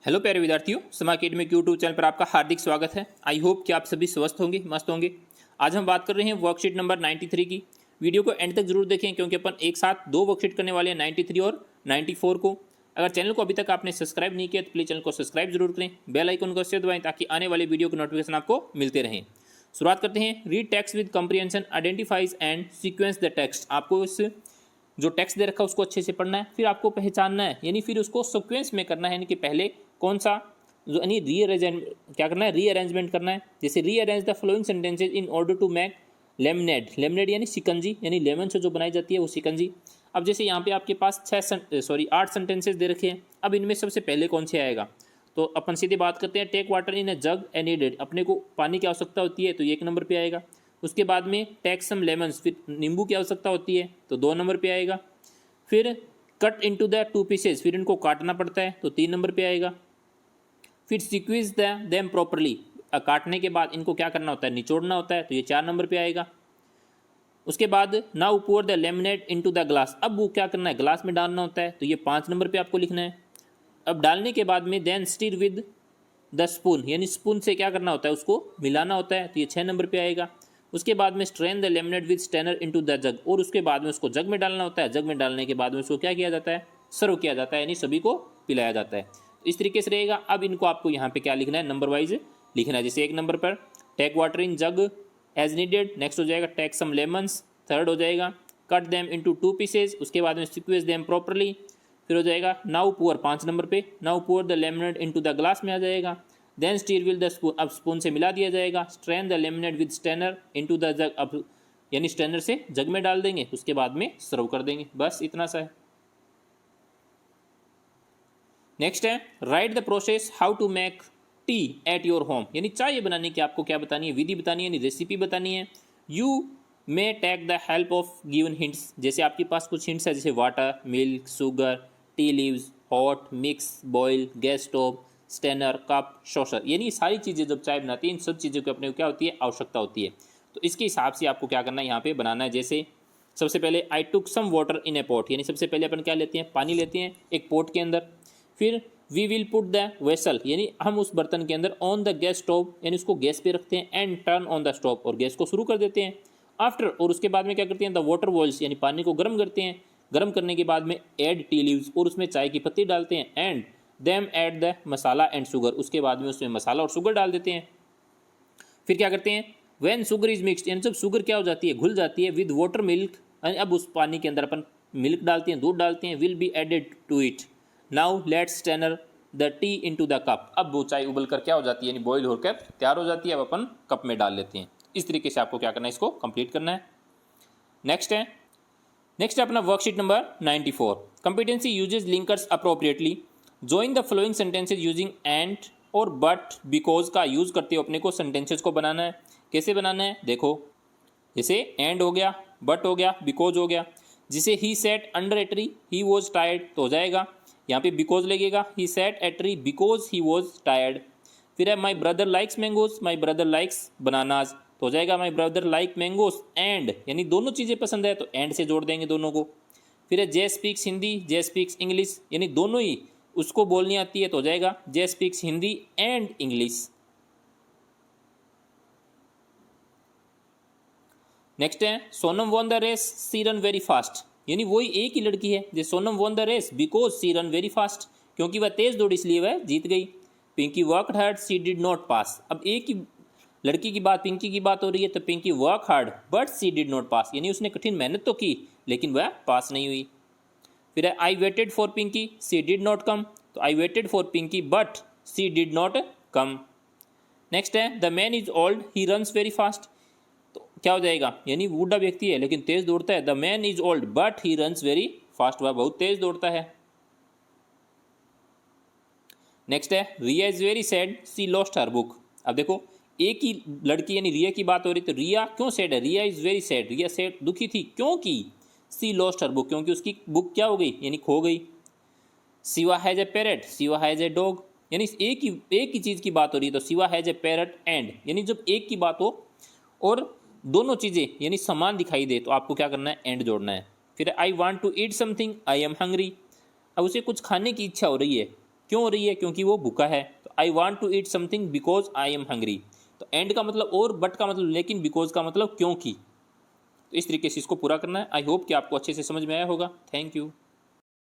Hello प्यारे विद्यार्थियों, समा अकेडमी के यूट्यूब चैनल पर आपका हार्दिक स्वागत है। आई होप कि आप सभी स्वस्थ होंगे, मस्त होंगे। आज हम बात कर रहे हैं वर्कशीट नंबर 93 की। वीडियो को एंड तक जरूर देखें क्योंकि अपन एक साथ दो वर्कशीट करने वाले हैं, 93 और 94 को। अगर चैनल को अभी तक आपने सब्सक्राइब नहीं किया तो प्लीज़ चैनल को सब्सक्राइब जरूर करें, बेल आइकन को अवश्य दबाएं ताकि आने वाले वीडियो के नोटिफिकेशन आपको मिलते रहें। शुरुआत करते हैं। Read text with comprehension, identifies and sequence the text. आपको इस जो टेक्स्ट दे रखा है उसको अच्छे से पढ़ना है, फिर आपको पहचानना है, यानी फिर उसको सीक्वेंस में करना है, यानी कि पहले कौन सा जो यानी क्या करना है, रीअरेंजमेंट करना है। जैसे rearrange the following sentences in order to make lemonade. Lemonade यानी शिकंजी, यानी लेमन से जो बनाई जाती है वो शिकंजी। अब जैसे यहाँ पे आपके पास 8 सेंटेंसेज दे रखे हैं। अब इनमें सबसे पहले कौन से आएगा, तो अपन सीधे बात करते हैं। Take water in a jug and needed, अपने को पानी की आवश्यकता होती है तो ये 1 नंबर पे आएगा। उसके बाद में टेक सम लेमन्स, फिर नींबू की आवश्यकता होती है तो 2 नंबर पे आएगा। फिर कट इनटू द 2 पीसेज, फिर इनको काटना पड़ता है तो 3 नंबर पे आएगा। फिर सिक्विज देम प्रॉपरली, काटने के बाद इनको क्या करना होता है, निचोड़ना होता है तो ये 4 नंबर पे आएगा। उसके बाद now pour the lemonade into the glass, अब वो क्या करना है, ग्लास में डालना होता है तो ये 5 नंबर पे आपको लिखना है। अब डालने के बाद में then stir with the spoon, यानी स्पून से क्या करना होता है, उसको मिलाना होता है तो ये 6 नंबर पे आएगा। उसके बाद में strain the lemonade with strainer into the jug, और उसके बाद में उसको जग में डालना होता है। जग में डालने के बाद में उसको क्या किया जाता है, सर्व किया जाता है, यानी सभी को पिलाया जाता है। इस तरीके से रहेगा। अब इनको आपको यहाँ पे क्या लिखना है, नंबर वाइज लिखना है। जैसे 1 नंबर पर take water in jug as needed, next हो जाएगा टेक सम लेमन्स, थर्ड हो जाएगा कट देम इनटू 2 पीसेज, उसके बाद में सिक्वेंस देम प्रॉपरली, फिर हो जाएगा नाउ पुअर 5 नंबर पे, now pour the lemonade into the glass में आ जाएगा। Then stir will the spoon, अब स्पून से मिला दिया जाएगा। Strain the lemonade with strainer into the jug, अब यानी स्टेनर से जग में डाल देंगे, उसके बाद में सर्व कर देंगे। बस इतना सा है। नेक्स्ट है write the process how to make tea at your home, यानी चाय बनाने की आपको क्या बतानी है, विधि बतानी है, यानी रेसिपी बतानी है। You may take the help of given hints, जैसे आपके पास कुछ हिंट्स है, जैसे water, milk, sugar, tea leaves, hot, mix, boil, gas stove, strainer, cup, saucer, यानी सारी चीज़ें जब चाय बनाती है इन सब चीज़ों की अपने को क्या होती है, आवश्यकता होती है। तो इसके हिसाब से आपको क्या करना है, यहाँ पे बनाना है। जैसे सबसे पहले आई टुक some water in a pot, यानी सबसे पहले अपन क्या लेते हैं, पानी लेते हैं एक पोट के अंदर। फिर we will put the vessel, यानी हम उस बर्तन के अंदर ऑन द गैस स्टोव, यानी उसको गैस पे रखते हैं, and turn on the stove, और गैस को शुरू कर देते हैं। आफ्टर, और उसके बाद में क्या करते हैं, द वाटर बॉइल्स, यानी पानी को गर्म करते हैं। गर्म करने के बाद में ऐड टी लीव्स, और उसमें चाय की पत्ती डालते हैं। And them add the masala and sugar, उसके बाद में उसमें मसाला और शुगर डाल देते हैं। फिर क्या करते हैं, व्हेन शुगर इज मिक्सड, यानी जब शुगर क्या हो जाती है, घुल जाती है, विद वाटर मिल्क, अब उस पानी के अंदर अपन मिल्क डालते हैं, दूध डालते हैं, will be added to it. Now let's strainer the tea into the cup, अब वो चाय उबल कर क्या हो जाती है, यानी बॉईल होकर तैयार हो जाती है, अब अपन कप में डाल लेते हैं। इस तरीके से आपको क्या करना है, इसको कंप्लीट करना है। नेक्स्ट है अपना worksheet number 94। Competency uses linkers appropriately, join the flowing sentences using and और बट बिकॉज का यूज करते हुए अपने को सेंटेंसेज को बनाना है। कैसे बनाना है, देखो, जैसे एंड हो गया, बट हो गया, बिकॉज हो गया। जिसे he sat under a tree, he was tired, तो हो जाएगा यहाँ पे बिकॉज लगेगा, he sat a tree because he was tired. फिर है my brother likes mangoes, my brother likes bananas, तो हो जाएगा my brother like mangoes and, यानी दोनों चीज़ें पसंद है तो एंड से जोड़ देंगे दोनों को। फिर है जे स्पीक्स हिंदी, जे स्पीक्स इंग्लिश, यानी दोनों ही उसको बोलनी आती है तो हो जाएगा J speaks Hindi and English. Next है Sonam won the race, she run very fast, यानी वही एक ही लड़की है। जैसे Sonam won the race because she run very fast, क्योंकि वह तेज दौड़ी इसलिए वह जीत गई। Pinky worked hard, she did not pass, अब एक ही लड़की की बात, पिंकी की बात हो रही है, तो Pinky work hard but she did not pass, यानी उसने कठिन मेहनत तो की लेकिन वह पास नहीं हुई। फिर है I waited for Pinky, she did not come, तो I waited for Pinky but she did not come. Next है the man is old, he runs very fast, तो क्या हो जाएगा, यानी बूढ़ा व्यक्ति है लेकिन तेज दौड़ता है। The man is old but he runs very fast, वह बहुत तेज दौड़ता है। नेक्स्ट है Riya is very sad, she lost her book, अब देखो एक ही लड़की यानी रिया की बात हो रही, तो रिया क्यों सैड है, Riya is very sad, Riya sad दुखी थी, क्योंकि सी लॉस्ट हर बुक, क्योंकि उसकी बुक क्या हो गई, यानी खो गई। Shiva has a parrot, Shiva has a dog, यानी एक ही चीज़ की बात हो रही है तो Shiva has a parrot and, यानी जब एक की बात हो और दोनों चीज़ें यानी समान दिखाई दे तो आपको क्या करना है, एंड जोड़ना है। फिर I want to eat something, I am hungry, अब उसे कुछ खाने की इच्छा हो रही है क्यों हो रही है? क्योंकि वो भूखा है। तो I want to eat something because I am hungry. तो एंड का मतलब और, बट का मतलब लेकिन, बिकॉज का मतलब क्योंकि। तो इस तरीके से इसको पूरा करना है। आई होप कि आपको अच्छे से समझ में आया होगा। Thank you.